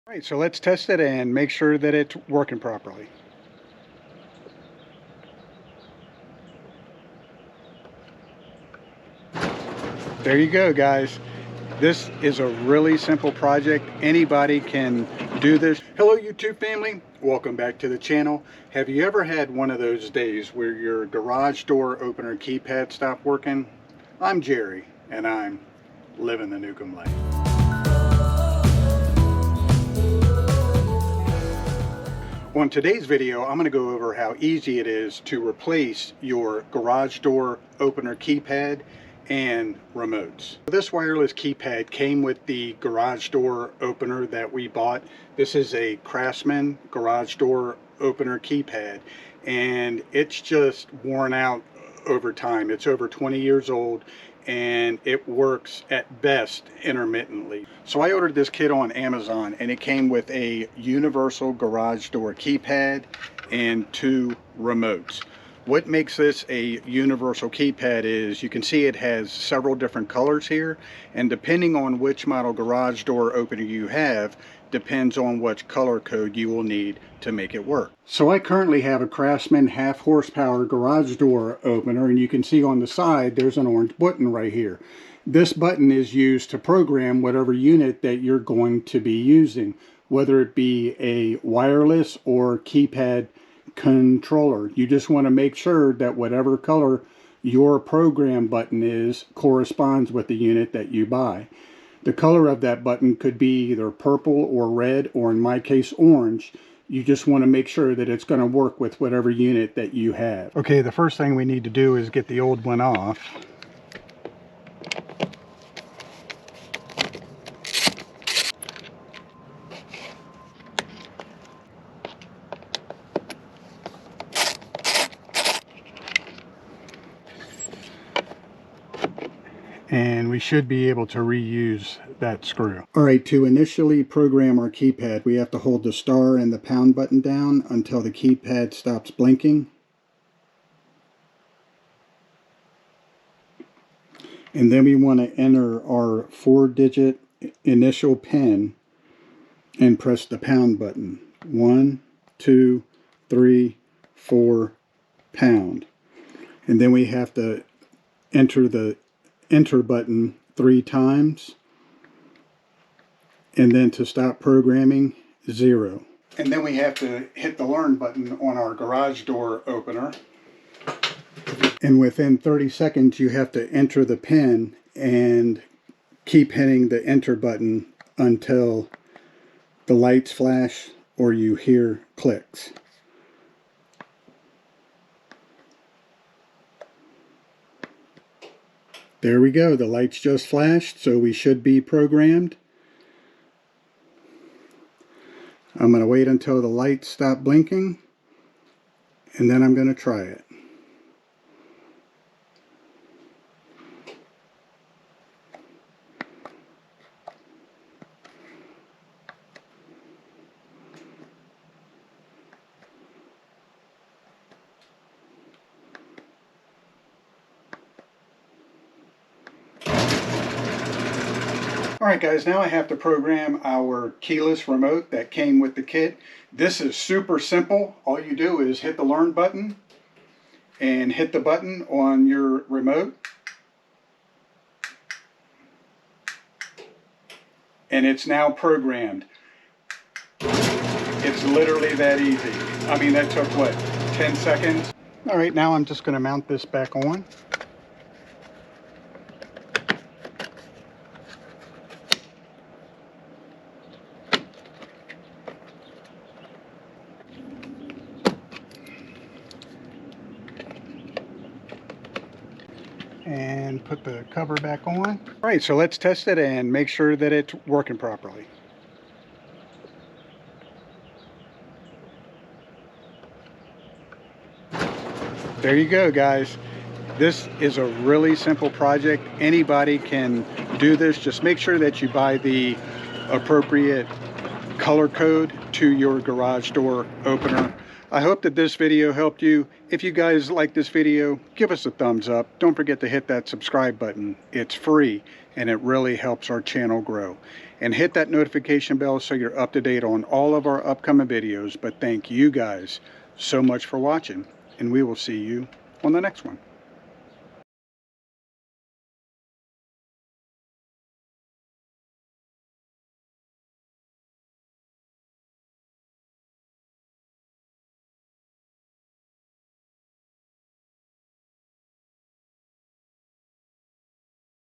All right, so let's test it and make sure that it's working properly. There you go, guys. This is a really simple project. Anybody can do this. Hello, YouTube family. Welcome back to the channel. Have you ever had one of those days where your garage door opener keypad stopped working? I'm Jerry, and I'm living the Newcomb life. On today's video, I'm going to go over how easy it is to replace your garage door opener keypad and remotes. This wireless keypad came with the garage door opener that we bought. This is a Craftsman garage door opener keypad, and it's just worn out over time. It's over 20 years old, and it works at best intermittently. So I ordered this kit on Amazon, and it came with a universal garage door keypad and 2 remotes. What makes this a universal keypad is you can see it has several different colors here, and depending on which model garage door opener you have depends on which color code you will need to make it work. So I currently have a Craftsman half horsepower garage door opener, and you can see on the side there's an orange button right here. This button is used to program whatever unit that you're going to be using, whether it be a wireless or keypad controller. You just want to make sure that whatever color your program button is corresponds with the unit that you buy. The color of that button could be either purple or red, or in my case orange. You just want to make sure that it's going to work with whatever unit that you have. Okay, the first thing we need to do is get the old one off. And we should be able to reuse that screw. Alright, to initially program our keypad, we have to hold the star and the pound button down until the keypad stops blinking. And then we want to enter our 4-digit initial PIN and press the pound button. 1, 2, 3, 4, pound. And then we have to enter the enter button 3 times, and then to stop programming, 0. And then we have to hit the learn button on our garage door opener, and within 30 seconds you have to enter the pin and keep hitting the enter button until the lights flash or you hear clicks. There we go, the lights just flashed, so we should be programmed. I'm going to wait until the lights stop blinking, and then I'm going to try it. Alright guys, now I have to program our keyless remote that came with the kit. This is super simple. All you do is hit the learn button and hit the button on your remote, and it's now programmed. It's literally that easy. I mean, that took what, 10 seconds? Alright, now I'm just going to mount this back on. And put the cover back on. All right, so let's test it and make sure that it's working properly. There you go, guys. This is a really simple project. Anybody can do this. Just make sure that you buy the appropriate color code to your garage door opener. I hope that this video helped you. If you guys like this video, give us a thumbs up. Don't forget to hit that subscribe button. It's free and it really helps our channel grow. And hit that notification bell so you're up to date on all of our upcoming videos. But thank you guys so much for watching, and we will see you on the next one.